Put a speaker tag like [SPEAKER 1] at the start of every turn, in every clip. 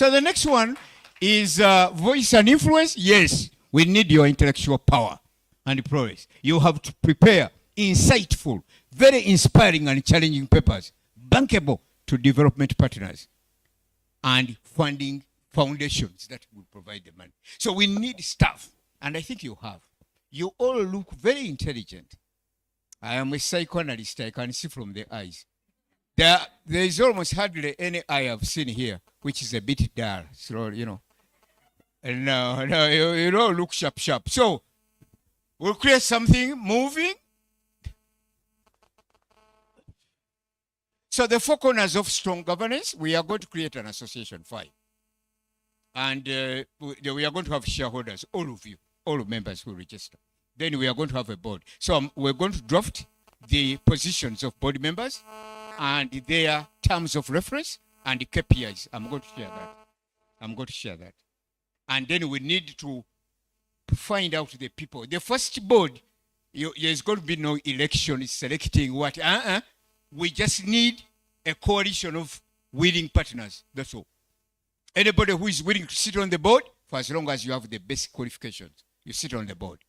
[SPEAKER 1] So the next one is voice and influence. Yes, we need your intellectual power and prowess. You have to prepare insightful, very inspiring and challenging papers, bankable to development partners, and funding foundations that will provide the money. So we need staff, and I think you have. You all look very intelligent. I am a psychoanalyst. I can see from the eyes. There is almost hardly any eye I've seen here, which is a bit dull. So, and you don't look sharp. So we'll create something moving. So the four corners of strong governance, we are going to create an association, 5. And we are going to have shareholders, all of you, all members who register. Then we are going to have a board. So we're going to draft the positions of board members and their terms of reference and the KPIs. I'm going to share that. And then we need to find out the people. The first board, there's going to be no election selecting what. We just need a coalition of willing partners. That's all. Anybody who is willing to sit on the board, for as long as you have the basic qualifications, you sit on the board.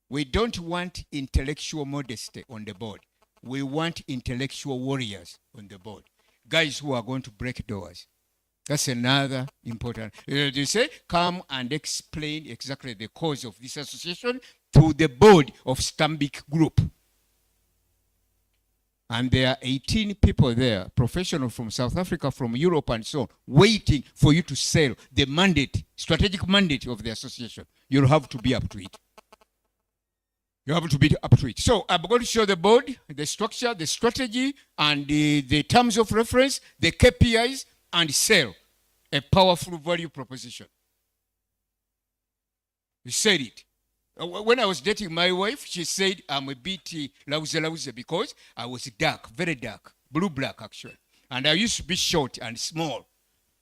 [SPEAKER 1] We don't want intellectual modesty on the board. We want intellectual warriors on the board. Guys who are going to break doors. That's another important. They say, come and explain exactly the cause of this association to the board of Stanbic Group. And there are 18 people there, professionals from South Africa, from Europe and so on, waiting for you to sell the mandate, strategic mandate of the association. You'll have to be up to it. You have to be up to it. So I'm going to show the board, the structure, the strategy, and the terms of reference, the KPIs, and sell a powerful value proposition. You said it. When I was dating my wife, she said I'm a bit lousy because I was dark, very dark, blue-black actually. And I used to be short and small.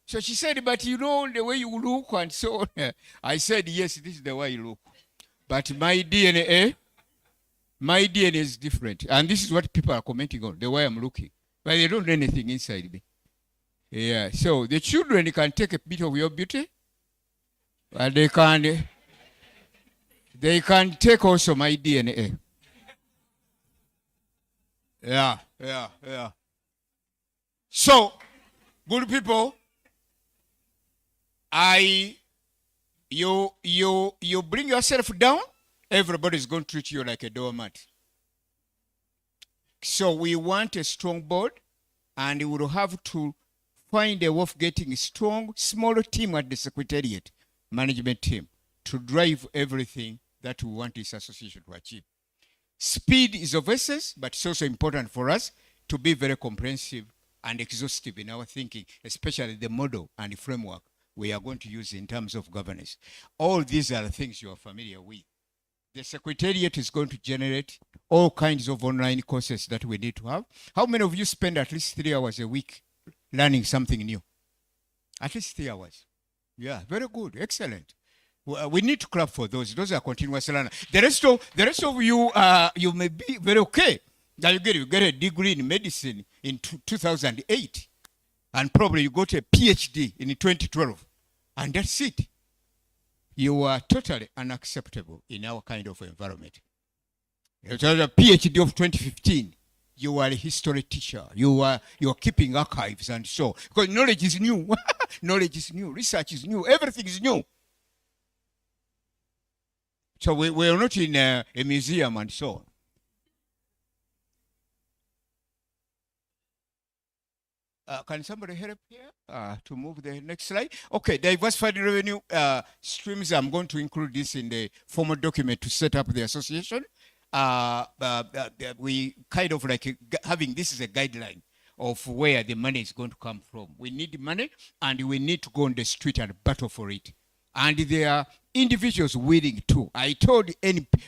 [SPEAKER 1] So she said, but the way you look and so on. I said, yes, this is the way you look. But my DNA is different. And this is what people are commenting on, the way I'm looking. But they don't know anything inside me. Yeah, so the children can take a bit of your beauty. And they can take also my DNA. Yeah. So, good people, you bring yourself down, everybody's going to treat you like a doormat. So we want a strong board, and we will have to find a way of getting a strong, smaller team at the secretariat, management team, to drive everything that we want this association to achieve. Speed is of essence, but it's also important for us to be very comprehensive and exhaustive in our thinking, especially the model and the framework we are going to use in terms of governance. All these are things you are familiar with. The secretariat is going to generate all kinds of online courses that we need to have. How many of you spend at least 3 hours a week learning something new? At least 3 hours. Yeah, very good, excellent. We need to clap for those. Those are continuous learners. The rest of you, you may be very okay. Now you get a degree in medicine in 2008, and probably you got a PhD in 2012, and that's it. You are totally unacceptable in our kind of environment. You have a PhD of 2015. You are a history teacher. You are keeping archives and so. Because knowledge is new. Knowledge is new. Research is new. Everything is new. So we are not in a museum and so on. Can somebody help here to move the next slide? Okay, diversified revenue streams. I'm going to include this in the formal document to set up the association. We kind of like having this is a guideline of where the money is going to come from. We need money, and we need to go on the street and battle for it. And there are individuals willing to. I told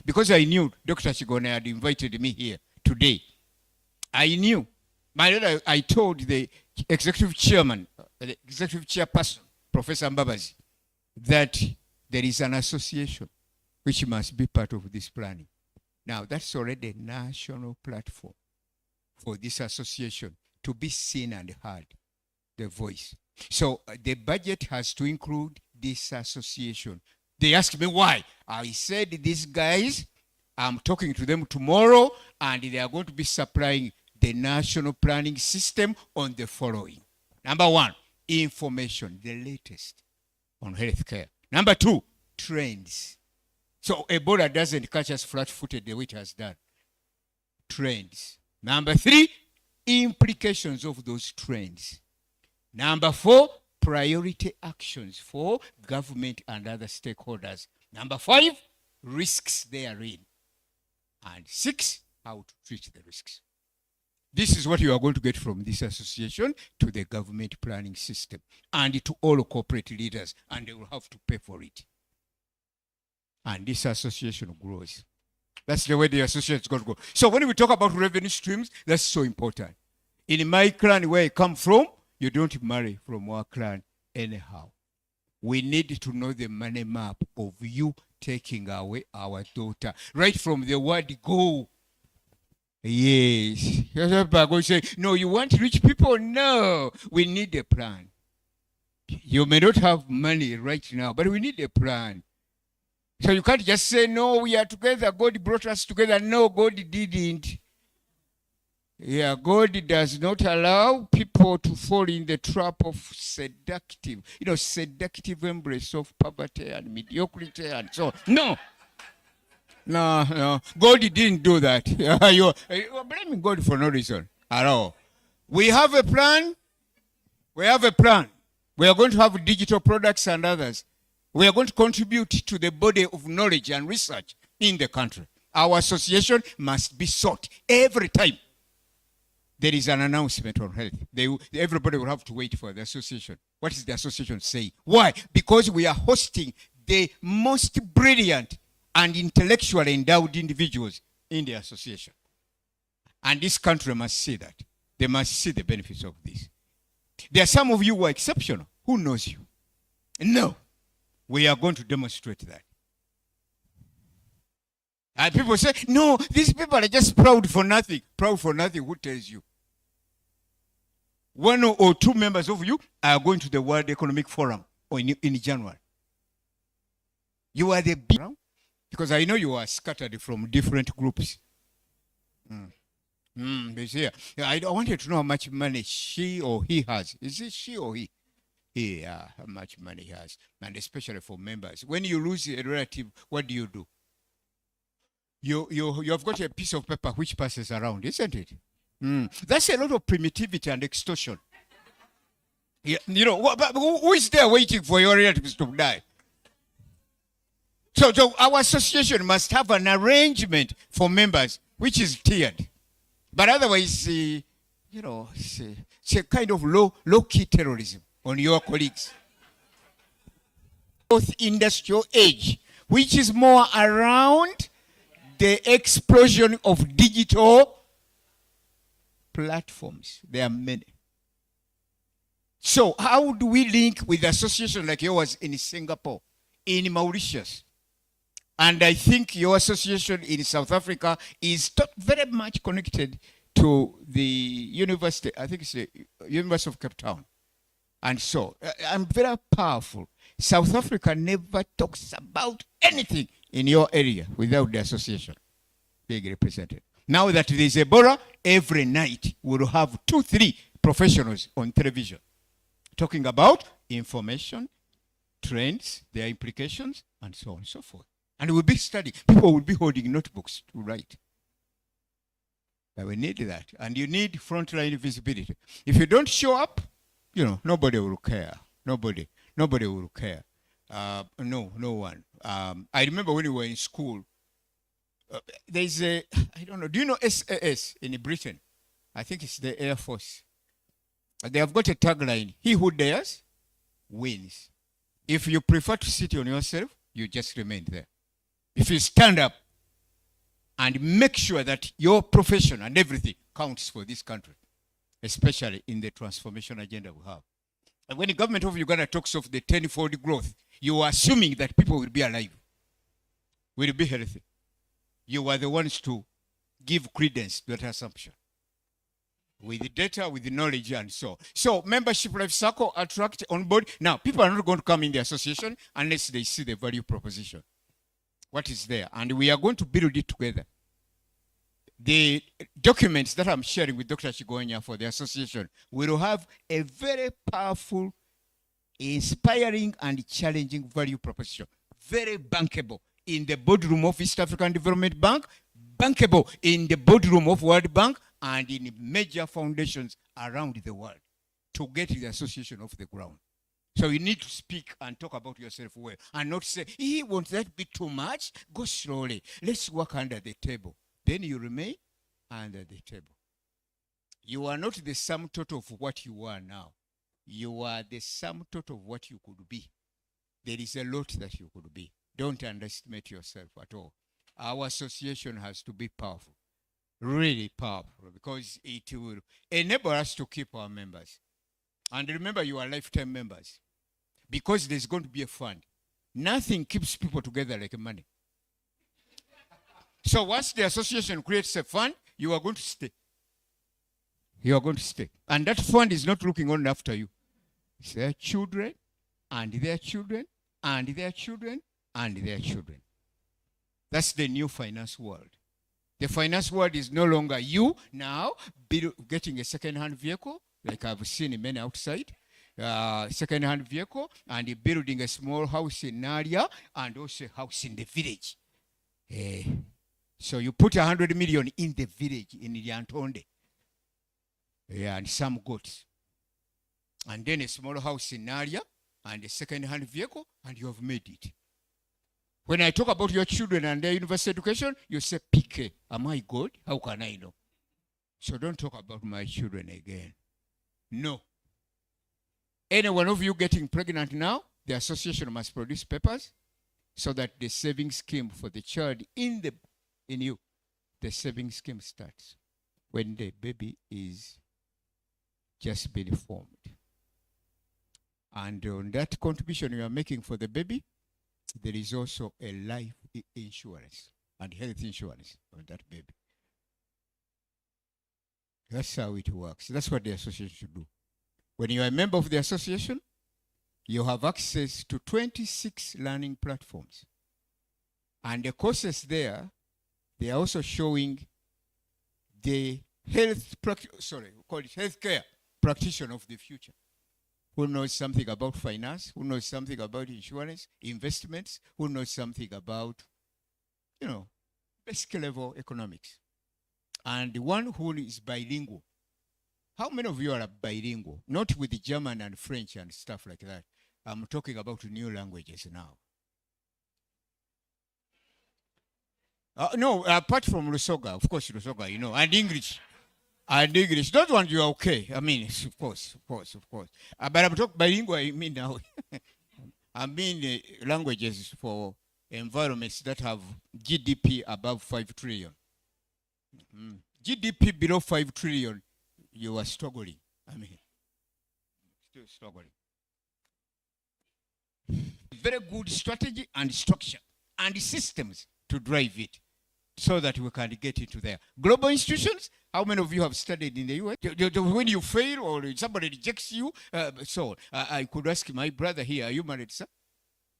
[SPEAKER 1] because I knew Dr. Chigone had invited me here today. I knew. I told the executive chairman, the executive chairperson, Professor Mbabazi, that there is an association which must be part of this planning. Now, that's already a national platform for this association to be seen and heard, the voice. So the budget has to include this association. They asked me why. I said, these guys, I'm talking to them tomorrow, and they are going to be supplying the national planning system on the following. Number one, information, the latest on healthcare. Number two, trends. So Ebola doesn't catch us flat-footed the way it has done. Trends. Number three, implications of those trends. Number four, priority actions for government and other stakeholders. Number five, risks therein. And six, how to treat the risks. This is what you are going to get from this association to the government planning system and to all corporate leaders, and they will have to pay for it. And this association grows. That's the way the association is going to go. So when we talk about revenue streams, that's so important. In my clan, where I come from, you don't marry from our clan anyhow. We need to know the money map of you taking away our daughter. Right from the word go. Yes. Going to say, no, you want rich people? No. We need a plan. You may not have money right now, but we need a plan. So you can't just say, no, we are together. God brought us together. No, God didn't. Yeah, God does not allow people to fall in the trap of seductive embrace of poverty and mediocrity and so on. No. No. God didn't do that. You're blaming God for no reason at all. We have a plan. We are going to have digital products and others. We are going to contribute to the body of knowledge and research in the country. Our association must be sought every time there is an announcement on health. Everybody will have to wait for the association. What is the association saying? Why? Because we are hosting the most brilliant and intellectually endowed individuals in the association. And this country must see that. They must see the benefits of this. There are some of you who are exceptional. Who knows you? No. We are going to demonstrate that. And people say, no, these people are just proud for nothing. Proud for nothing, who tells you? One or two members of you are going to the World Economic Forum in January. You are the big, because I know you are scattered from different groups. I wanted to know how much money she or he has. Is it she or he? Yeah, how much money he has. And especially for members. When you lose a relative, what do? You have got a piece of paper which passes around, isn't it? That's a lot of primitivity and extortion. Yeah, but who is there waiting for your relatives to die? So our association must have an arrangement for members which is tiered. But otherwise, it's a kind of low-key terrorism on your colleagues. Fourth industrial age, which is more around the explosion of digital platforms. There are many. So how do we link with associations like yours in Singapore, in Mauritius? And I think your association in South Africa is very much connected to the university. I think it's the University of Cape Town. And so I'm very powerful. South Africa never talks about anything in your area without the association being represented. Now that there is Ebola, every night we'll have 2-3 professionals on television talking about information, trends, their implications, and so on and so forth. And we'll be studying. People will be holding notebooks to write. But we need that. And you need frontline visibility. If you don't show up, nobody will care. Nobody will care. No one. I remember when we were in school, there's I don't know, do you know SAS in Britain? I think it's the Air Force. They have got a tagline, he who dares wins. If you prefer to sit on yourself, you just remain there. If you stand up and make sure that your profession and everything counts for this country, especially in the transformation agenda we have. And when the government of Uganda talks of the 10-fold growth, you are assuming that people will be alive, will be healthy. You are the ones to give credence to that assumption. with data, with knowledge, and so. So membership life cycle, attract, on board. Now, people are not going to come in the association unless they see the value proposition. What is there? And we are going to build it together. The documents that I'm sharing with Dr. Chigonya for the association will have a very powerful, inspiring, and challenging value proposition. Very bankable in the boardroom of East African Development Bank, bankable in the boardroom of World Bank, and in major foundations around the world to get the association off the ground. So you need to speak and talk about yourself well and not say, won't that be too much? Go slowly. Let's work under the table. Then you remain under the table. You are not the sum total of what you are now. You are the sum total of what you could be. There is a lot that you could be. Don't underestimate yourself at all. Our association has to be powerful, really powerful, because it will enable us to keep our members. And remember, you are lifetime members, because there's going to be a fund. Nothing keeps people together like money. So once the association creates a fund, you are going to stay. You are going to stay. And that fund is not looking on after you. It's their children, and their children, and their children, and their children. That's the new finance world. The finance world is no longer you now getting a second-hand vehicle, like I've seen many outside, second-hand vehicle, and building a small house in area, and also a house in the village. So you put 100 million in the village, in Lyantonde, and some goats. And then a small house in area, and a second-hand vehicle, and you have made it. When I talk about your children and their university education, you say, PK, am I God? How can I know? So don't talk about my children again. No. Any one of you getting pregnant now, the association must produce papers so that the saving scheme for the child in you, the saving scheme starts when the baby is just being formed. And on that contribution you are making for the baby, there is also a life insurance and health insurance on that baby. That's how it works. That's what the association should do. When you are a member of the association, you have access to 26 learning platforms. And the courses there, they are also showing the healthcare practitioner of the future, who knows something about finance, who knows something about insurance, investments, who knows something about, basic level economics. And the one who is bilingual. How many of you are bilingual? Not with the German and French and stuff like that. I'm talking about new languages now. No, apart from Lusoga, of course, Lusoga, and English. And English. Those ones you are okay. I mean, of course. But I'm talking bilingual, I mean now. I mean languages for environments that have GDP above 5 trillion. GDP below 5 trillion, you are struggling. I mean, still struggling. Very good strategy and structure and systems to drive it so that we can get into there. Global institutions, how many of you have studied in the US? When you fail or somebody rejects you, I could ask my brother here, are you married, sir?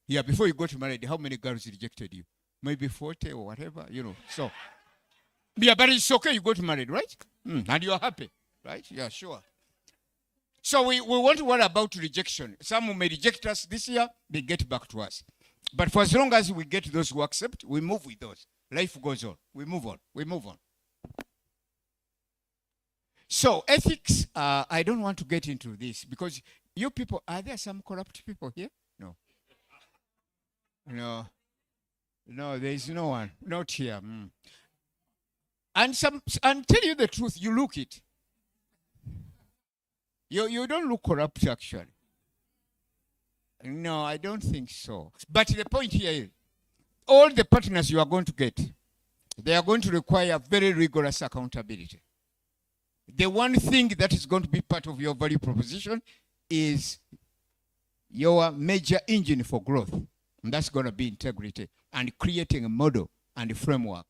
[SPEAKER 1] Yeah, before you got married, how many girls rejected you? Maybe 40 or whatever, so. Yeah, but it's okay, you got married, right? And you're happy, right? Yeah, sure. So we want to worry about rejection. Some who may reject us this year, they get back to us. But for as long as we get those who accept, we move with those. Life goes on. We move on. So ethics, I don't want to get into this because you people, are there some corrupt people here? No, there is no one. Not here. And tell you the truth, you look it. You don't look corrupt, actually. No, I don't think so. But the point here is, all the partners you are going to get, they are going to require very rigorous accountability. The one thing that is going to be part of your value proposition is your major engine for growth. And that's going to be integrity and creating a model and a framework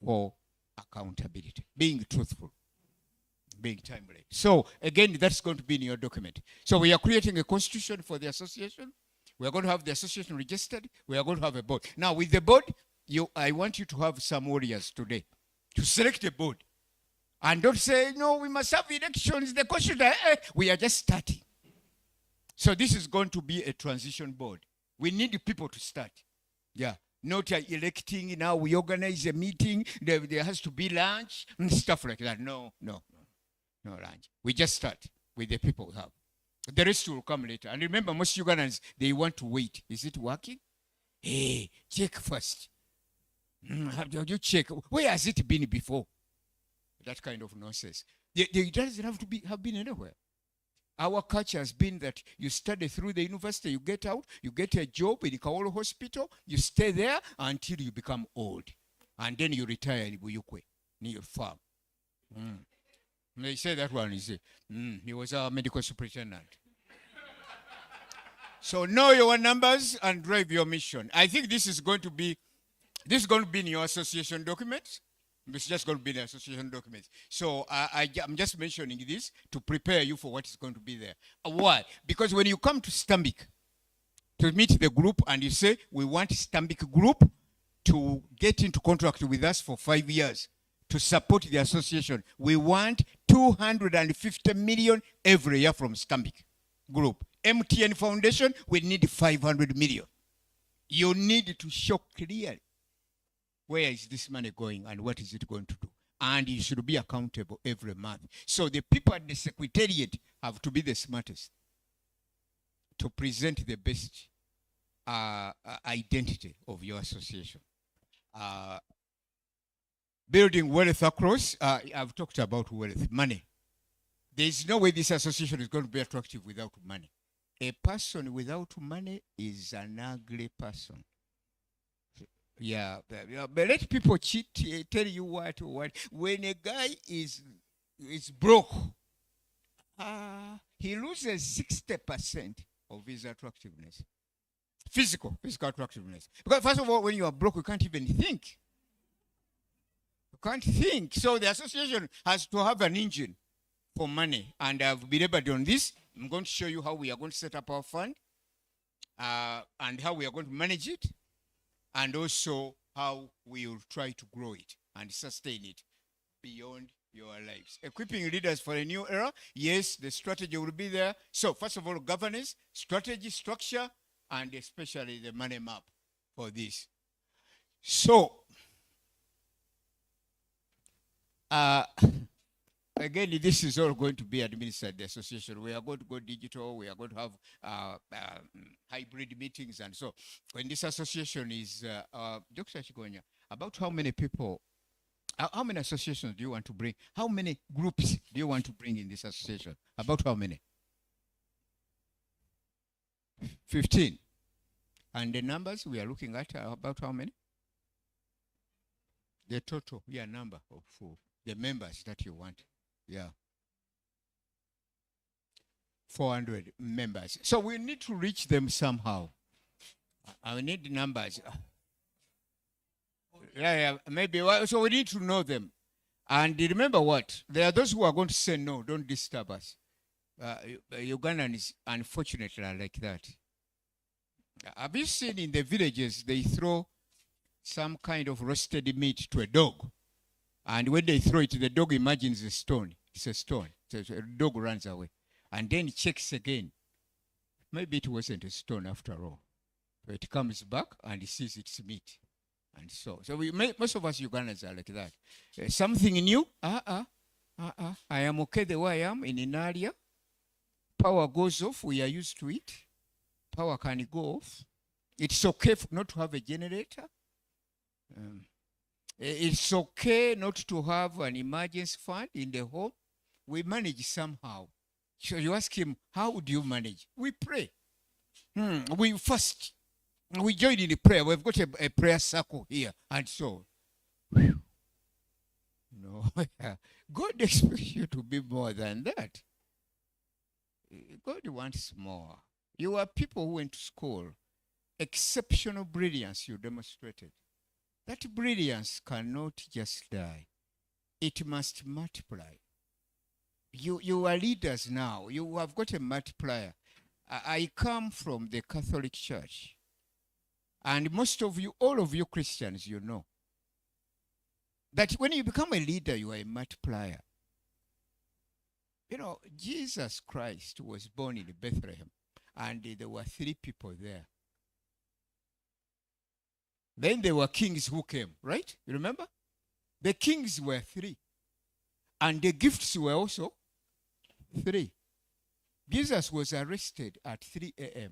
[SPEAKER 1] for accountability, being truthful. being timely. So again, that's going to be in your document. So we are creating a constitution for the association. We are going to have the association registered. We are going to have a board. Now with the board, I want you to have some warriors today to select a board. And don't say, no, we must have elections. The constitution, we are just starting. So this is going to be a transition board. We need people to start. Yeah. Not electing, now we organize a meeting, there has to be lunch and stuff like that. No lunch. We just start with the people we have. The rest will come later. And remember, most Ugandans, they want to wait. Is it working? Hey, check first. How do you check? Where has it been before? That kind of nonsense. It doesn't have to have been anywhere. Our culture has been that you study through the university, you get out, you get a job in Kaolo Hospital, you stay there until you become old. And then you retire in Buyukwe, near your farm. They say that one, he was our medical superintendent. So know your numbers and drive your mission. I think this is going to be in your association documents. It's just going to be the association documents. So I'm just mentioning this to prepare you for what is going to be there. Why? Because when you come to Stambik to meet the group and you say, we want Stambik group to get into contract with us for 5 years to support the association. We want 250 million every year from Stambik group. MTN Foundation, we need 500 million. You need to show clearly where is this money going and what is it going to do? And you should be accountable every month. So the people at the secretariat have to be the smartest to present the best identity of your association. Building wealth across, I've talked about wealth, money. There is no way this association is going to be attractive without money. A person without money is an ugly person. Yeah, but let people cheat, tell you what. When a guy is broke, he loses 60% of his attractiveness. Physical attractiveness. Because first of all, when you are broke, you can't even think. You can't think. So the association has to have an engine for money. And I've been able on this. I'm going to show you how we are going to set up our fund and how we are going to manage it. And also how we will try to grow it and sustain it beyond your lives. Equipping leaders for a new era. Yes, the strategy will be there. So first of all, governance, strategy, structure, and especially the money map for this. So, again, this is all going to be administered, the association. We are going to go digital. We are going to have hybrid meetings. And so when this association is, Dr. Chigonya, about how many people, how many associations do you want to bring? How many groups do you want to bring in this association? About how many? 15. And the numbers we are looking at are about how many? The total, number of the members that you want. Yeah. 400 members. So we need to reach them somehow. I need numbers. Maybe. So we need to know them. And remember what? There are those who are going to say, no, don't disturb us. Ugandans, unfortunately, are like that. Have you seen in the villages, they throw some kind of roasted meat to a dog. And when they throw it, the dog imagines a stone. It's a stone. So the dog runs away. And then checks again. Maybe it wasn't a stone after all. So it comes back and it sees it's meat. And so most of us Ugandans are like that. Something new? I am okay the way I am in an area. Power goes off. We are used to it. Power can go off. It's okay not to have a generator. It's okay not to have an emergency fund in the home. We manage somehow. So you ask him, how do you manage? We pray. We fast. We join in the prayer. We've got a prayer circle here. And so, no, God expects you to be more than that. God wants more. You are people who went to school. Exceptional brilliance you demonstrated. That brilliance cannot just die. It must multiply. You are leaders now. You have got a multiplier. I come from the Catholic Church. And most of you, all of you Christians, you know that when you become a leader, you are a multiplier. You know, Jesus Christ was born in Bethlehem, and there were 3 people there. Then there were kings who came, right? You remember? The kings were 3. And the gifts were also 3. Jesus was arrested at 3 a.m.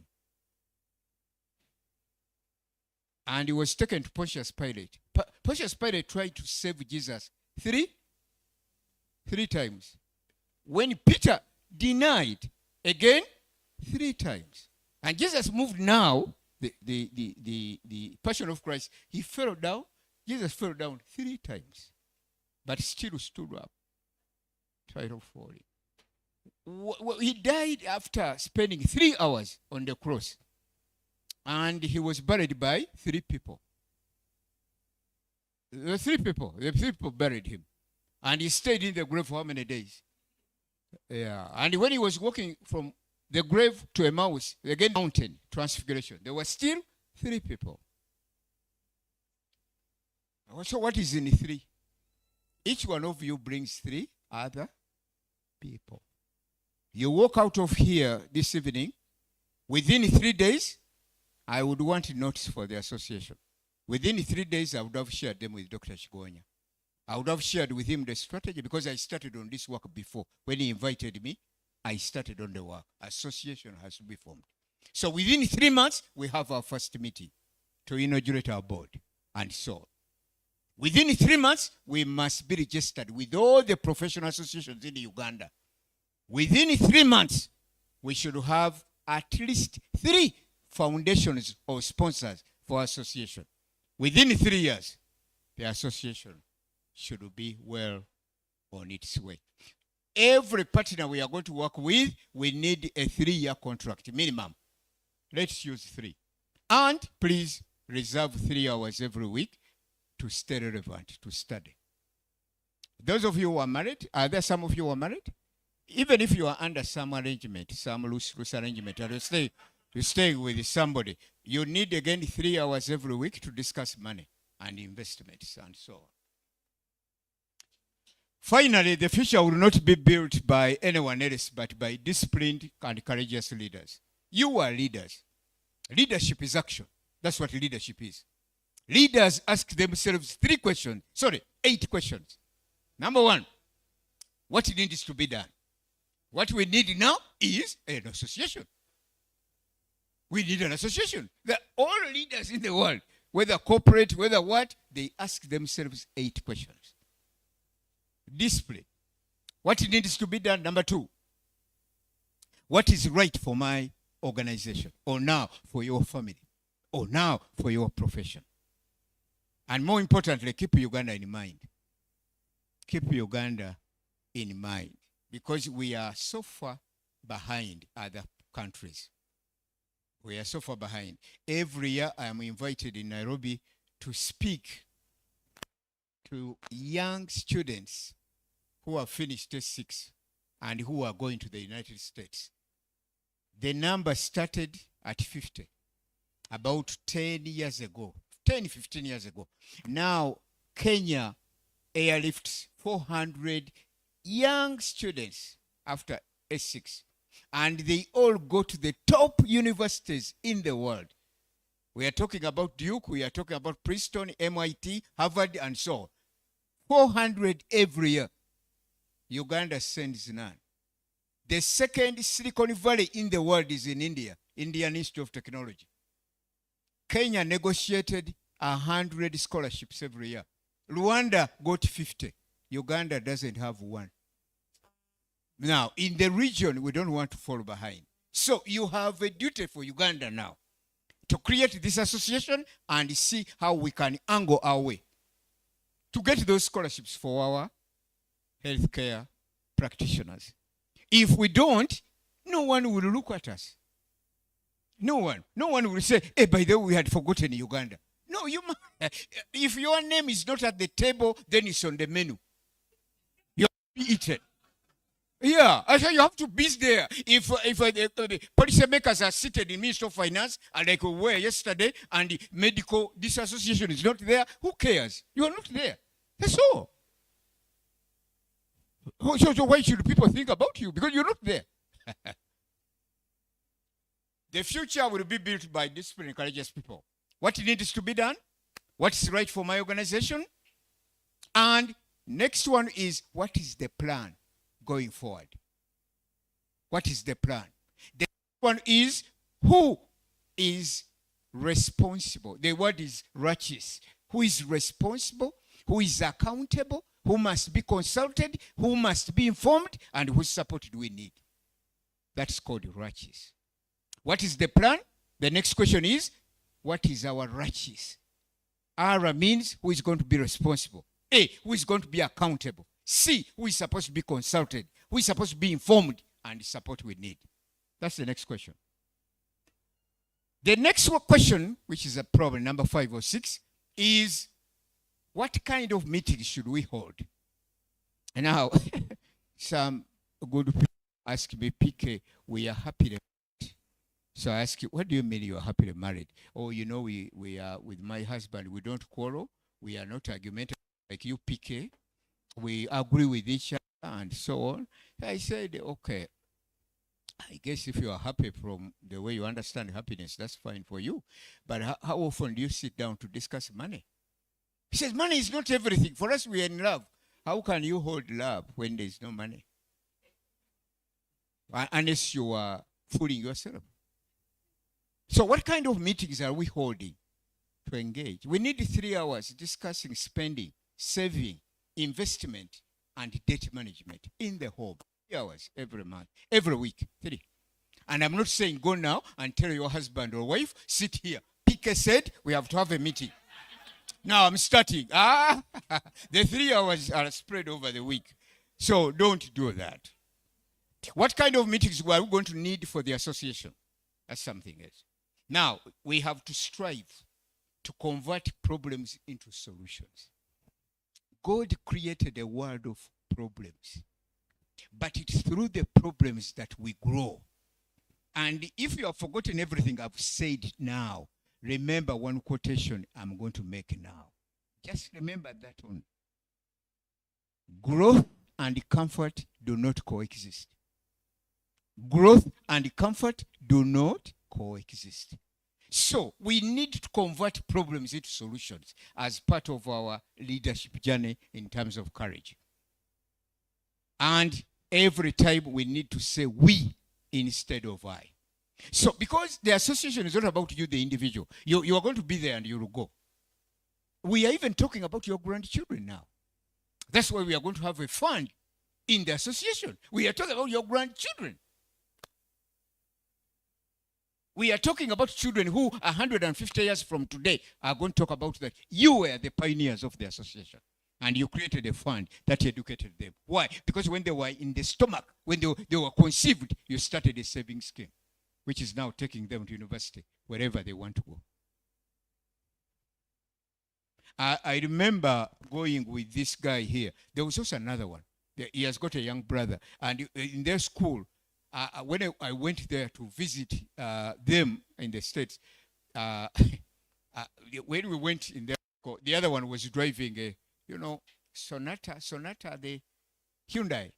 [SPEAKER 1] And he was taken to Pontius Pilate. Pontius Pilate tried to save Jesus 3 times. When Peter denied again 3 times. And Jesus moved now, the Passion of Christ, he fell down. Jesus fell down 3 times, but still stood up. Title 40. He died after spending 3 hours on the cross. And he was buried by 3 people. The 3 people buried him. And he stayed in the grave for how many days? Yeah. And when he was walking from the grave to Emmaus, again mountain, transfiguration, there were still 3 people. So what is in 3? Each one of you brings 3 other people. You walk out of here this evening, within 3 days, I would want notes for the association. Within 3 days, I would have shared them with Dr. Chigonya. I would have shared with him the strategy because I started on this work before. When he invited me, I started on the work. Association has to be formed. So within 3 months, we have our first meeting to inaugurate our board and so on. Within 3 months, we must be registered with all the professional associations in Uganda. Within 3 months, we should have at least 3 foundations or sponsors for association. Within 3 years, the association should be well on its way. Every partner we are going to work with, we need a 3-year contract minimum. Let's use 3. And please reserve 3 hours every week to stay relevant, to study. Those of you who are married, are there some of you who are married? Even if you are under some arrangement, some loose arrangement, or you stay with somebody, you need again 3 hours every week to discuss money and investments and so on. Finally, the future will not be built by anyone else but by disciplined and courageous leaders. You are leaders. Leadership is action. That's what leadership is. Leaders ask themselves 8 questions. Number 1, what needs to be done? What we need now is an association. We need an association. All leaders in the world, whether corporate, whether what, they ask themselves 8 questions. Discipline. What needs to be done? Number 2, what is right for my organization? Or now for your family? Or now for your profession? And more importantly, keep Uganda in mind. Keep Uganda in mind. Because we are so far behind other countries. We are so far behind. Every year I am invited in Nairobi to speak to young students who have finished S6 and who are going to the United States. The number started at 50 about 10 years ago, 15 years ago. Now, Kenya airlifts 400 young students after S6. And they all go to the top universities in the world. We are talking about Duke, we are talking about Princeton, MIT, Harvard, and so on. 400 every year. Uganda sends none. The second Silicon Valley in the world is in India, Indian Institute of Technology. Kenya negotiated 100 scholarships every year. Rwanda got 50. Uganda doesn't have 1. Now, in the region, we don't want to fall behind. So you have a duty for Uganda now to create this association and see how we can angle our way to get those scholarships for our healthcare practitioners. If we don't, no one will look at us. No one will say, hey, by the way, we had forgotten Uganda. No, if your name is not at the table, then it's on the menu. You'll be eaten. Yeah, I say you have to be there. If the policymakers are seated in Ministry of Finance, and like we were yesterday, and the medical this association is not there, who cares? You are not there. That's all. So why should people think about you? Because you're not there. The future will be built by disciplined, courageous people. What needs to be done? What's right for my organization? And next one is, what is the plan going forward? What is the plan? The next one is, who is responsible? The word is righteous. Who is responsible? Who is accountable? Who must be consulted? Who must be informed? And whose support do we need? That's called righteous. What is the plan? The next question is, what is our righteous? R means who is going to be responsible. A, who is going to be accountable. C, who is supposed to be consulted. Who is supposed to be informed, and the support we need. That's the next question. The next question, which is a problem, number 5 or 6, is what kind of meetings should we hold? And now, some good people ask me, PK, we are happily married. So I ask you, what do you mean you are happily married? Oh, you know, we are with my husband, we don't quarrel. We are not argumentative like you, PK. We agree with each other and so on. I said, okay, I guess if you are happy from the way you understand happiness, that's fine for you. But how often do you sit down to discuss money? He says, money is not everything. For us, we are in love. How can you hold love when there is no money? Unless you are fooling yourself. So what kind of meetings are we holding to engage? We need 3 hours discussing spending, saving, investment, and debt management in the home. 3 hours every month, every week, 3. And I'm not saying go now and tell your husband or wife, sit here. PK said we have to have a meeting. Now I'm starting. The 3 hours are spread over the week. So don't do that. What kind of meetings are we going to need for the association? That's something else. Now, we have to strive to convert problems into solutions. God created a world of problems, but it's through the problems that we grow. And if you have forgotten everything I've said now, remember one quotation I'm going to make now. Just remember that one. Growth and comfort do not coexist. Growth and comfort do not coexist. So we need to convert problems into solutions as part of our leadership journey in terms of courage. And every time we need to say we instead of I. So because the association is not about you, the individual. You are going to be there and you will go. We are even talking about your grandchildren now. That's why we are going to have a fund in the association. We are talking about your grandchildren. We are talking about children who 150 years from today are going to talk about that. You were the pioneers of the association. And you created a fund that educated them. Why? Because when they were in the stomach, when they were conceived, you started a savings scheme, which is now taking them to university, wherever they want to go. I remember going with this guy here. There was also another one. He has got a young brother. And in their school, when I went there to visit them in the States, when we went in there, the other one was driving a, Sonata, the Hyundai,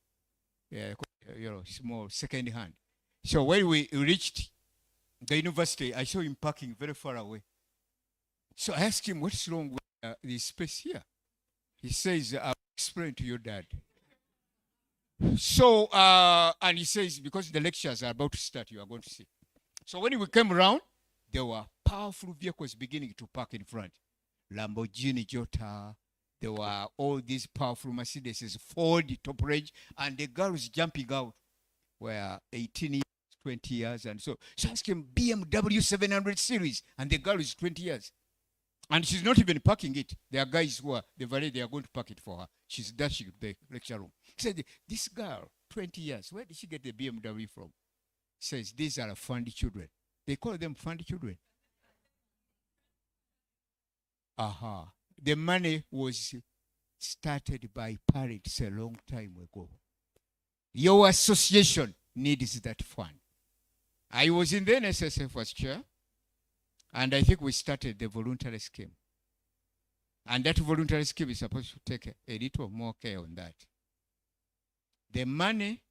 [SPEAKER 1] small second hand. So when we reached the university, I saw him parking very far away. So I asked him, what's wrong with this space here? He says, I'll explain to your dad. So, and he says, because the lectures are about to start, you are going to see. So when we came around, there were powerful vehicles beginning to park in front. Lamborghini Jota, there were all these powerful Mercedes, Ford, top range, and the girls jumping out were 18 years, 20 years, and so I asked him, BMW 700 series, and the girl is 20 years. And she's not even parking it. There are guys who are, they are going to park it for her. She's dashing the lecture room. He said, this girl, 20 years, where did she get the BMW from? He says, these are fundy children. They call them fundy children. The money was started by parents a long time ago. Your association needs that fund. I was in the NSSF as chair, and I think we started the voluntary scheme. And that voluntary scheme is supposed to take a little more care on that. The money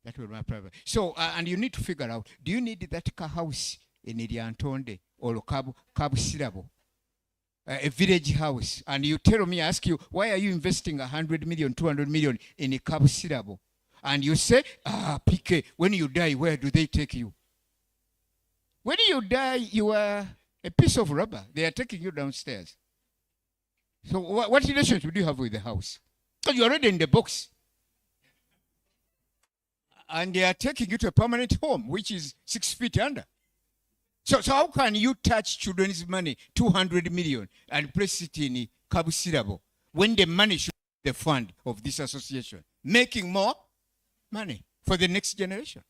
[SPEAKER 1] that will be private. So, and you need to figure out, do you need that house in Iliantonde or Kabusirabo? A village house, and you tell me, I ask you, why are you investing 100 million, 200 million in a Kabusirabo? And you say, PK, when you die, where do they take you? When you die, you are a piece of rubber. They are taking you downstairs. So what relationship do you have with the house? Because you're already in the box. And they are taking you to a permanent home, which is 6 feet under. So how can you touch children's money, 200 million, and place it in Kabusirabo, when the money should be the fund of this association, making more money for the next generation?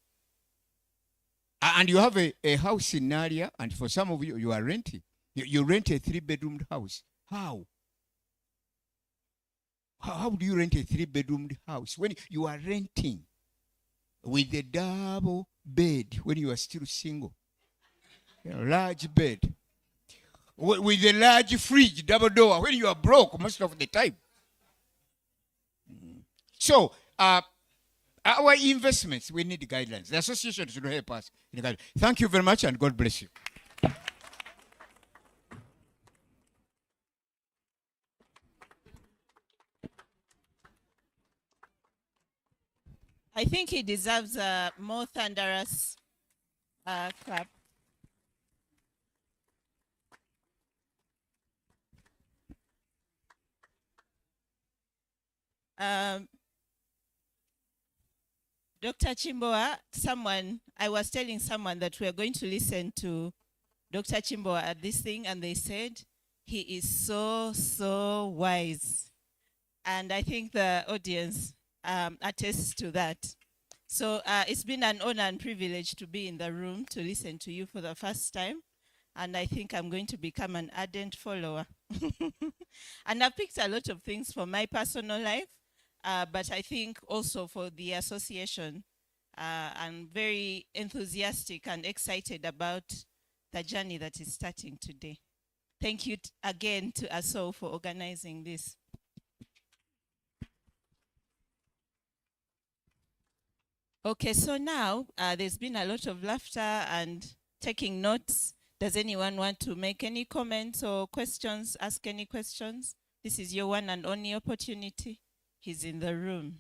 [SPEAKER 1] And you have a house in Naria, and for some of you, you are renting. You rent a 3-bedroomed house. How? How do you rent a 3-bedroomed house when you are renting with a double bed when you are still single? Large bed. With a large fridge, double door, when you are broke most of the time. So, our investments, we need guidelines. The association should help us. Thank you very much, and God bless you.
[SPEAKER 2] I think he deserves a more thunderous clap. Dr. Chimboa, I was telling someone that we are going to listen to Dr. Chimboa at this thing, and they said he is so wise. And I think the audience attests to that. So it's been an honor and privilege to be in the room to listen to you for the first time. And I think I'm going to become an ardent follower. And I've picked a lot of things for my personal life, but I think also for the association. I'm very enthusiastic and excited about the journey that is starting today. Thank you again to ASO for organizing this. Okay, so now there's been a lot of laughter and taking notes. Does anyone want to make any comments or questions, ask any questions? This is your one and only opportunity. He's in the room.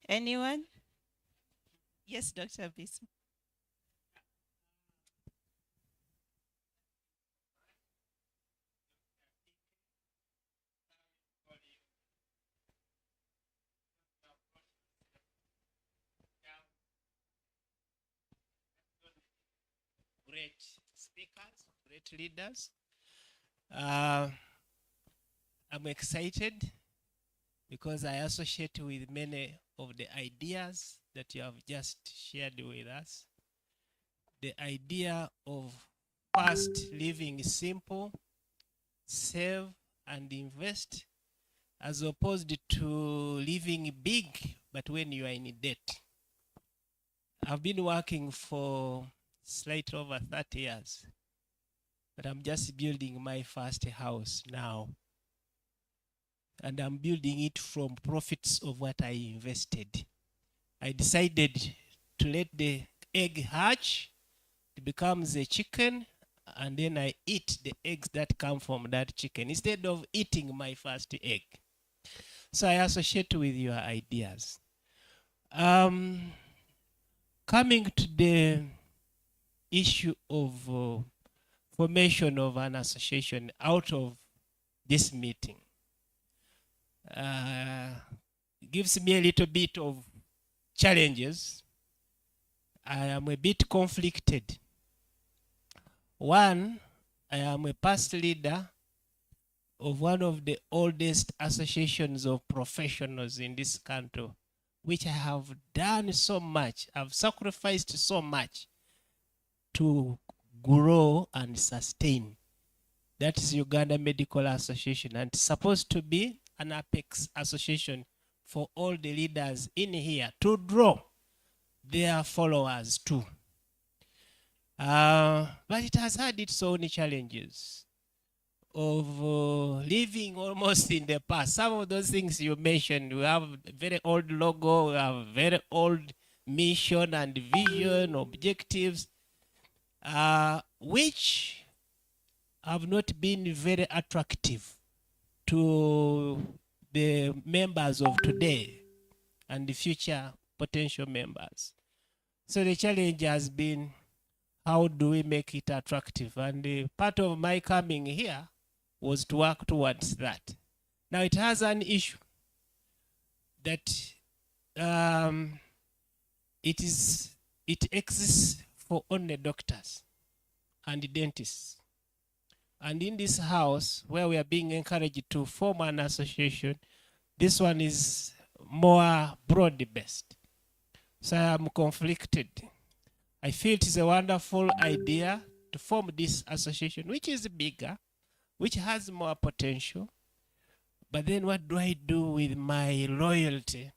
[SPEAKER 2] Anyone? Yes, Dr. Biso.
[SPEAKER 3] Great speakers, great leaders. I'm excited because I associate with many of the ideas that you have just shared with us. The idea of first living simple, save and invest, as opposed to living big, but when you are in debt. I've been working for slightly over 30 years, but I'm just building my first house now. And I'm building it from profits of what I invested. I decided to let the egg hatch, it becomes a chicken, and then I eat the eggs that come from that chicken instead of eating my first egg. So I associate with your ideas. Coming to the issue of formation of an association out of this meeting, gives me a little bit of challenges. I am a bit conflicted. One, I am a past leader of one of the oldest associations of professionals in this country, which I have done so much, I've sacrificed so much to grow and sustain. That is Uganda Medical Association, and it's supposed to be an apex association for all the leaders in here to draw their followers too. But it has had its own challenges of living almost in the past. Some of those things you mentioned, we have a very old logo, we have very old mission and vision, objectives, which have not been very attractive to the members of today and the future potential members. So the challenge has been, how do we make it attractive? And part of my coming here was to work towards that. Now it has an issue that it exists for only doctors and dentists. And in this house, where we are being encouraged to form an association, this one is more broad-based. So I am conflicted. I feel it is a wonderful idea to form this association, which is bigger, which has more potential. But then what do I do with my loyalty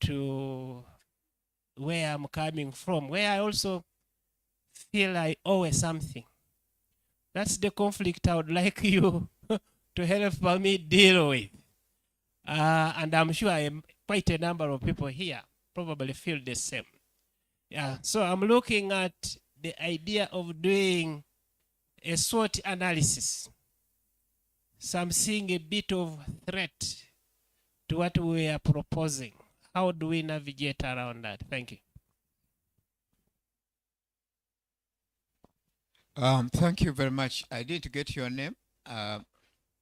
[SPEAKER 3] to where I'm coming from, where I also feel I owe something? That's the conflict I would like you to help me deal with. And I'm sure quite a number of people here probably feel the same. Yeah, so I'm looking at the idea of doing a SWOT analysis. So I'm seeing a bit of threat to what we are proposing. How do we navigate around that? Thank you.
[SPEAKER 1] Thank you very much. I didn't get your name.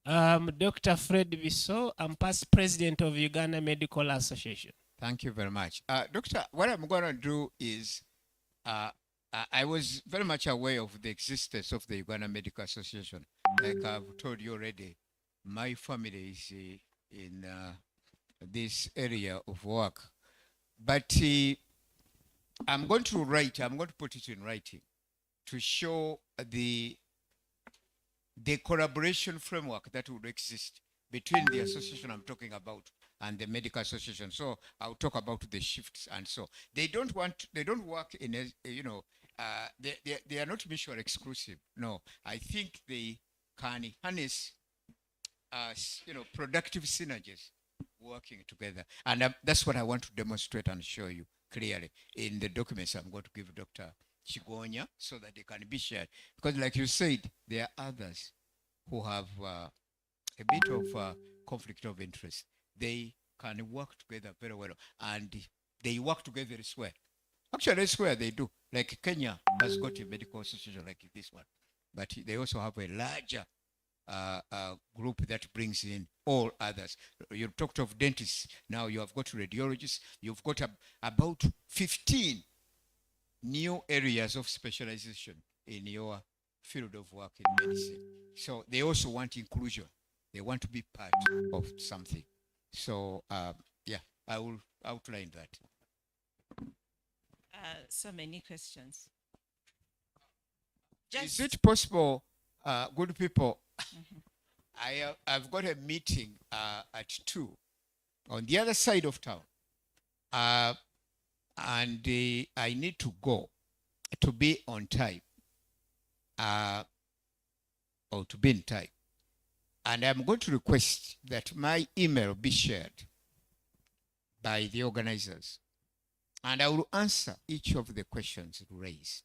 [SPEAKER 3] Dr. Fred Bisso. I'm past president of Uganda Medical Association.
[SPEAKER 1] Thank you very much. Doctor, what I'm going to do is, I was very much aware of the existence of the Uganda Medical Association. Like I've told you already, my family is in this area of work. But I'm going to put it in writing to show the collaboration framework that would exist between the association I'm talking about and the medical association. So I'll talk about the shifts, and so they don't work in a, they are not mutually exclusive. No, I think they can harness productive synergies working together, and that's what I want to demonstrate and show you clearly in the documents I'm going to give Dr. Chigonya, so that they can be shared. Because like you said, there are others who have a bit of conflict of interest. They can work together very well, and they work together as well. Actually, that's where they do. Like Kenya has got a medical association like this one, but they also have a larger group that brings in all others. You talked of dentists. Now you have got radiologists. You've got about 15 new areas of specialization in your field of work in medicine. So they also want inclusion. They want to be part of something. So yeah, I will outline that.
[SPEAKER 2] So many questions.
[SPEAKER 1] Is it possible, good people? I've got a meeting at 2 on the other side of town, and I need to go to be on time, or to be in time. And I'm going to request that my email be shared by the organizers, and I will answer each of the questions raised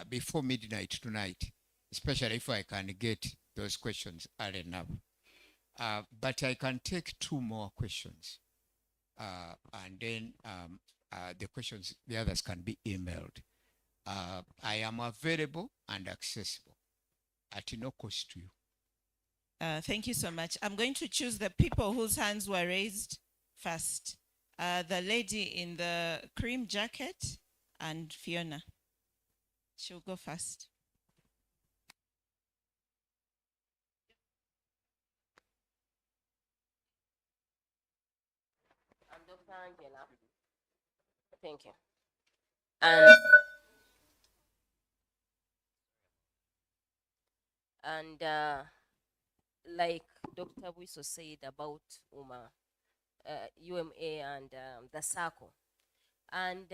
[SPEAKER 1] before midnight tonight, especially if I can get those questions early enough. But I can take 2 more questions, and then the others can be emailed. I am available and accessible at no cost to you.
[SPEAKER 2] Thank you so much. I'm going to choose the people whose hands were raised first. The lady in the cream jacket and Fiona. She'll go first.
[SPEAKER 4] I'm Dr. Angela. Thank you. And like Dr. Buiso said about UMA and the circle. And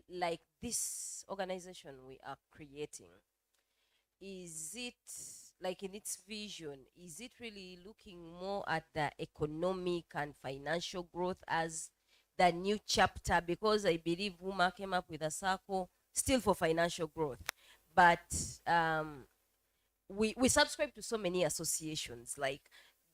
[SPEAKER 4] like this organization we are creating, is it like in its vision, is it really looking more at the economic and financial growth as the new chapter? Because I believe WUMA came up with a circle still for financial growth, but we subscribe to so many associations, like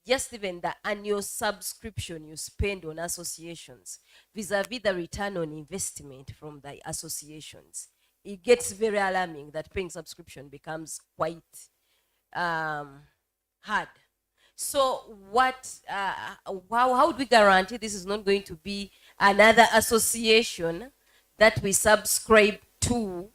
[SPEAKER 4] just even the annual subscription you spend on associations vis-a-vis the return on investment from the associations, it gets very alarming that paying subscription becomes quite hard. So how do we guarantee this is not going to be another association that we subscribe to?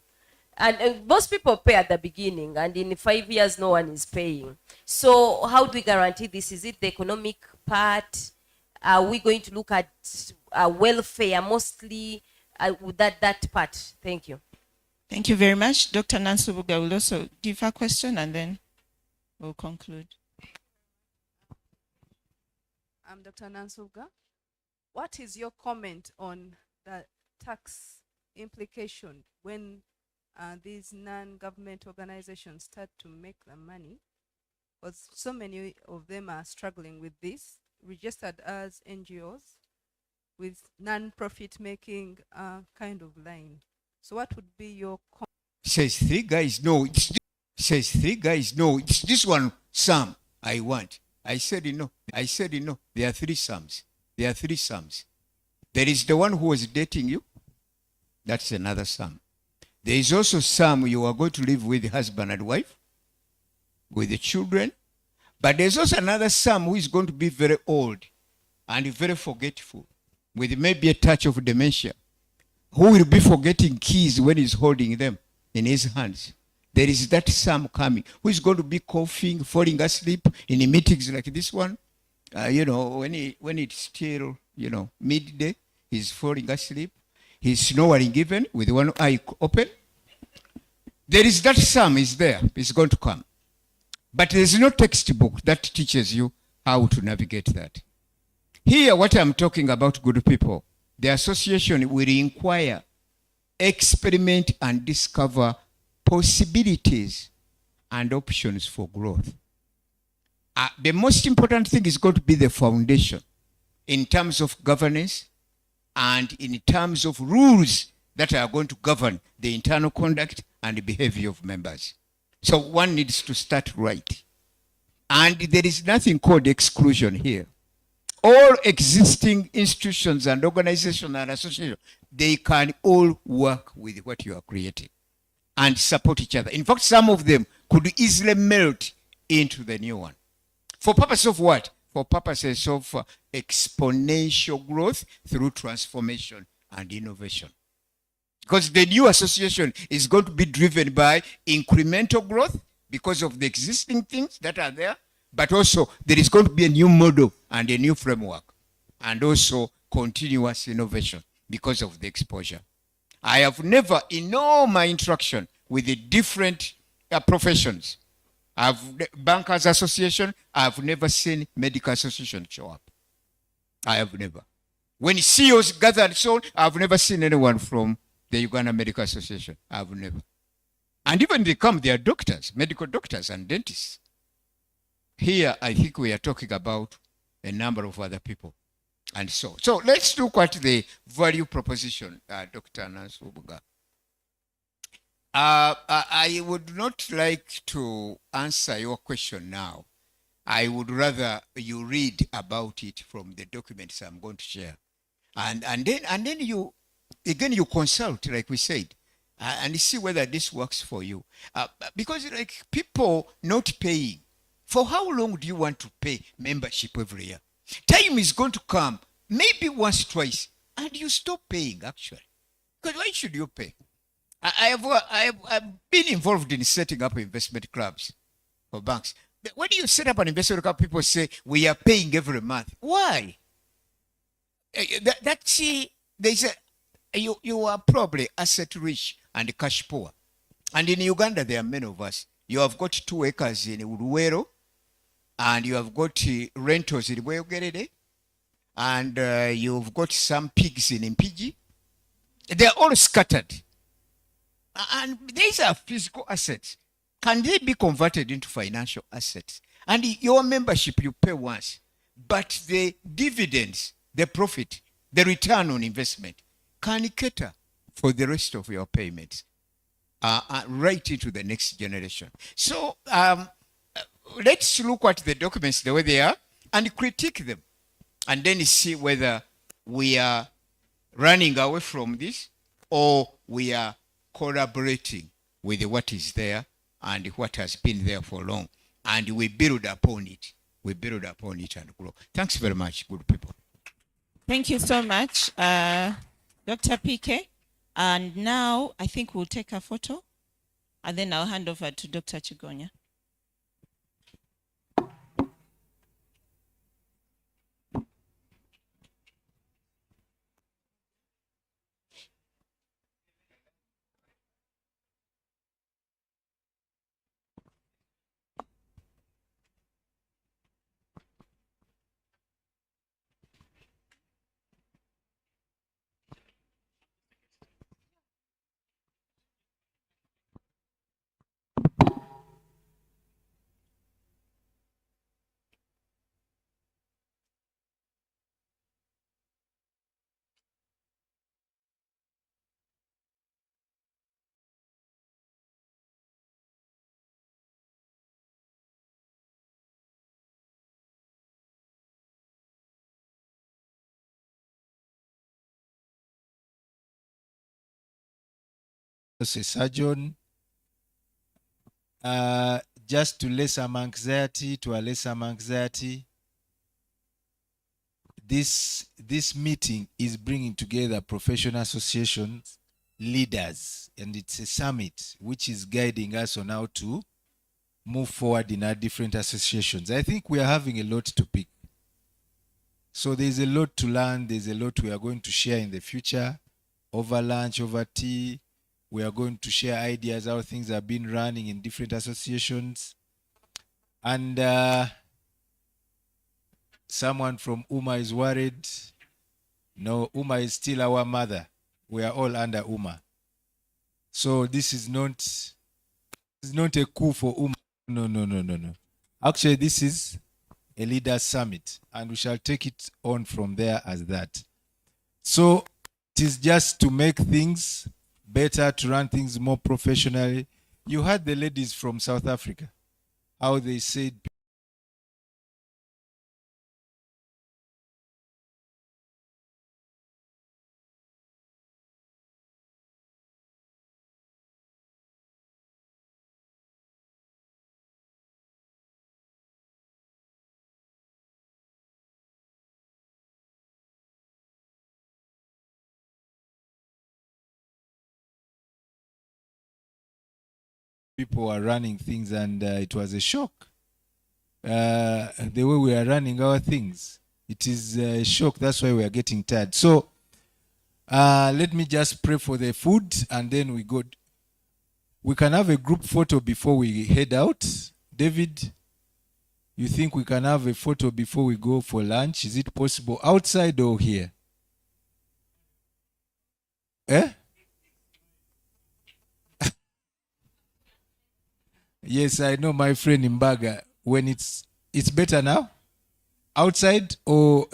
[SPEAKER 4] And most people pay at the beginning, and in 5 years, no one is paying. So how do we guarantee this? Is it the economic part? Are we going to look at welfare mostly? That part. Thank you.
[SPEAKER 2] Thank you very much. Dr. Nansubuga will also give her question, and then we'll conclude.
[SPEAKER 5] I'm Dr. Nansubuga. What is your comment on the tax implication when these non-government organizations start to make the money? Because so many of them are struggling with this, registered as NGOs with non-profit making kind of line. So what would be your comment?
[SPEAKER 1] Says three guys, no, says three guys, no, it's this one, Sam, I want. I said, no. There are three Sams. There is the one who was dating you. That's another Sam. There is also Sam you are going to live with husband and wife, with the children. But there's also another Sam who is going to be very old and very forgetful, with maybe a touch of dementia, who will be forgetting keys when he's holding them in his hands. There is that Sam coming, who is going to be coughing, falling asleep in meetings like this one. When it's still, midday, he's falling asleep. He's snoring even with one eye open. There is that Sam is there. It's going to come. But there's no textbook that teaches you how to navigate that. Here, what I'm talking about, good people, the association will inquire, experiment, and discover possibilities and options for growth. The most important thing is going to be the foundation in terms of governance and in terms of rules that are going to govern the internal conduct and the behavior of members. So one needs to start right. And there is nothing called exclusion here. All existing institutions and organizations and associations, they can all work with what you are creating and support each other. In fact, some of them could easily melt into the new one. For purpose of what? For purposes of exponential growth through transformation and innovation. Because the new association is going to be driven by incremental growth because of the existing things that are there, but also there is going to be a new model and a new framework, and also continuous innovation because of the exposure. I have never, in all my interaction with the different professions, bankers association, I've never seen medical association show up. I have never. When CEOs gather and so on, I've never seen anyone from the Uganda Medical Association. I've never. And even they come, they are doctors, medical doctors and dentists. Here, I think we are talking about a number of other people. And so let's look at the value proposition, Dr. Nansubuga. I would not like to answer your question now. I would rather you read about it from the documents I'm going to share. And then you consult, like we said, and see whether this works for you. Because like people not paying, for how long do you want to pay membership every year? Time is going to come, maybe once, twice, and you stop paying actually. Because why should you pay? I have been involved in setting up investment clubs for banks. When you set up an investment club, people say, we are paying every month. Why? They say, you are probably asset rich and cash poor. And in Uganda, there are many of us. You have got 2 acres in Uruwero, and you have got rentals in Bweyogerere, and you've got some pigs in Impigi. They're all scattered. And these are physical assets. Can they be converted into financial assets? And your membership you pay once, but the dividends, the profit, the return on investment can cater for the rest of your payments right into the next generation. So let's look at the documents the way they are and critique them, and then see whether we are running away from this or we are collaborating with what is there and what has been there for long, and we build upon it. We build upon it and grow. Thanks very much, good people.
[SPEAKER 2] Thank you so much, Dr. PK. And now I think we'll take a photo, and then I'll hand over to Dr. Chigonya.
[SPEAKER 6] As a surgeon, just to less some anxiety, to allay some anxiety, this meeting is bringing together professional associations, leaders, and it's a summit which is guiding us on how to move forward in our different associations. I think we are having a lot to pick. So there's a lot to learn. There's a lot we are going to share in the future, over lunch, over tea. We are going to share ideas how things have been running in different associations. And someone from UMA is worried. No, UMA is still our mother. We are all under UMA. So this is not a coup for UMA. No. Actually, this is a leaders summit, and we shall take it on from there as that. So it is just to make things better, to run things more professionally. You heard the ladies from South Africa, how they said people are running things, and it was a shock. The way we are running our things, it is a shock. That's why we are getting tired. So let me just pray for the food, and then we go. We can have a group photo before we head out. David, you think we can have a photo before we go for lunch? Is it possible outside or here? Eh? Yes, I know my friend Mbaga. When it's better now? Outside or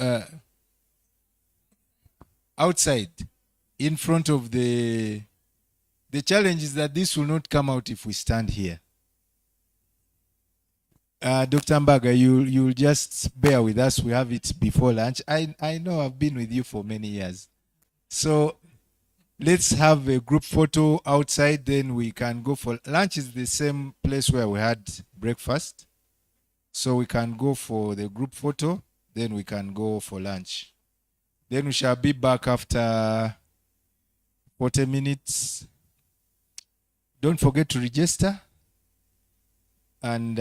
[SPEAKER 6] outside? In front of the challenge is that this will not come out if we stand here. Dr. Mbaga, you'll just bear with us. We have it before lunch. I know I've been with you for many years. So let's have a group photo outside, then we can go for lunch. Is the same place where we had breakfast. So we can go for the group photo, then we can go for lunch. Then we shall be back after 40 minutes. Don't forget to register. And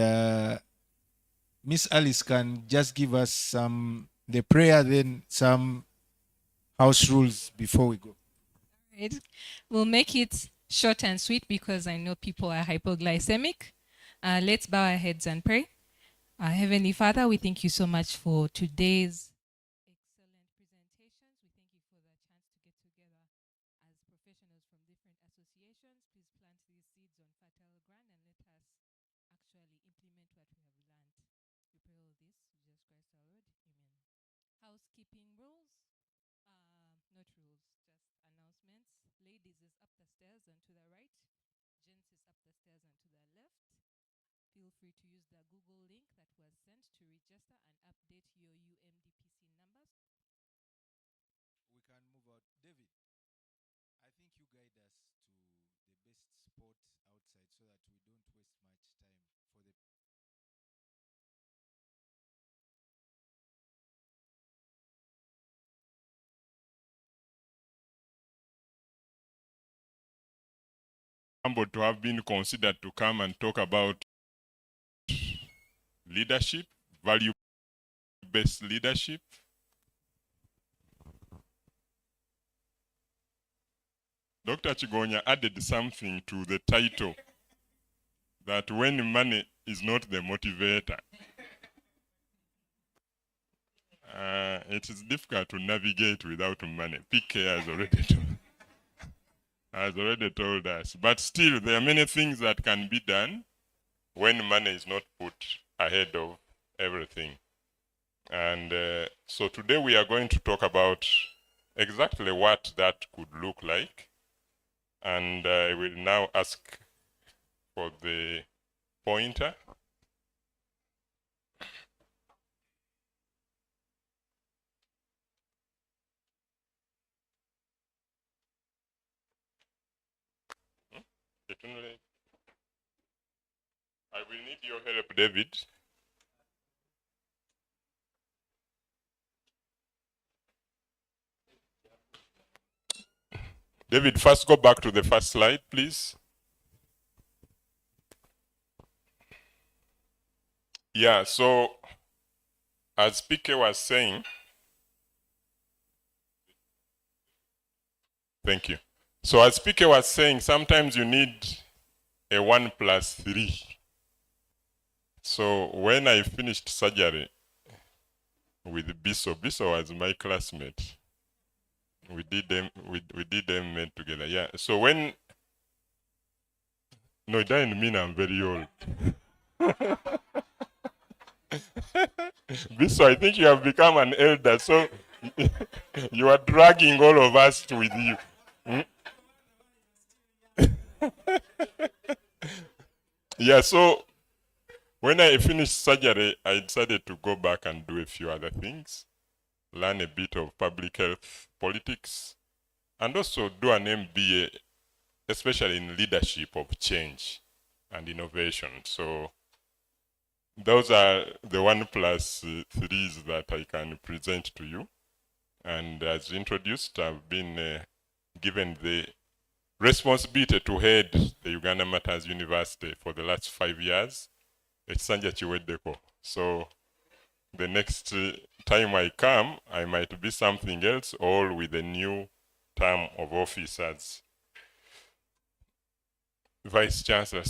[SPEAKER 6] Miss Alice can just give us the prayer, then some house rules before we go.
[SPEAKER 7] Right. We'll make it short and sweet because I know people are hypoglycemic. Let's bow our heads and pray. Our Heavenly Father, we thank you so much for today's excellent presentations. We thank you for the chance to get together as professionals from different associations. Please plant these seeds on fertile ground and let us actually implement what we have learned. We pray all this in Jesus Christ our Lord. Amen. Housekeeping rules. Not rules, just announcements. Ladies is up the stairs and to the right. Gents is up the stairs and to the left. Feel free to use the Google link that was sent to register and update your UMDPC numbers.
[SPEAKER 6] We can move out. David, I think you guide us to the best spot outside so that we don't waste much time for the
[SPEAKER 8] humbled to have been considered to come and talk about leadership, value-based leadership. Dr. Chigonya added something to the title, that when money is not the motivator, it is difficult to navigate without money. PK has already told us. But still, there are many things that can be done when money is not put ahead of everything. And so today we are going to talk about exactly what that could look like. And I will now ask for the pointer. I will need your help, David. David, first go back to the first slide, please. Yeah, so as PK was saying, thank you. So as PK was saying, sometimes you need a 1+3. So when I finished surgery with Biso was my classmate. We did them met together. Yeah. So when no, it doesn't mean I'm very old. Biso, I think you have become an elder, so you are dragging all of us with you. Yeah, so when I finished surgery, I decided to go back and do a few other things, learn a bit of public health politics, and also do an MBA, especially in leadership of change and innovation. So those are the 1+3s that I can present to you. And as introduced, I've been given the responsibility to head the Uganda Matters University for the last 5 years. It's Sanja Chiweddeko. So the next time I come, I might be something else, or with a new term of office as Vice Chancellor.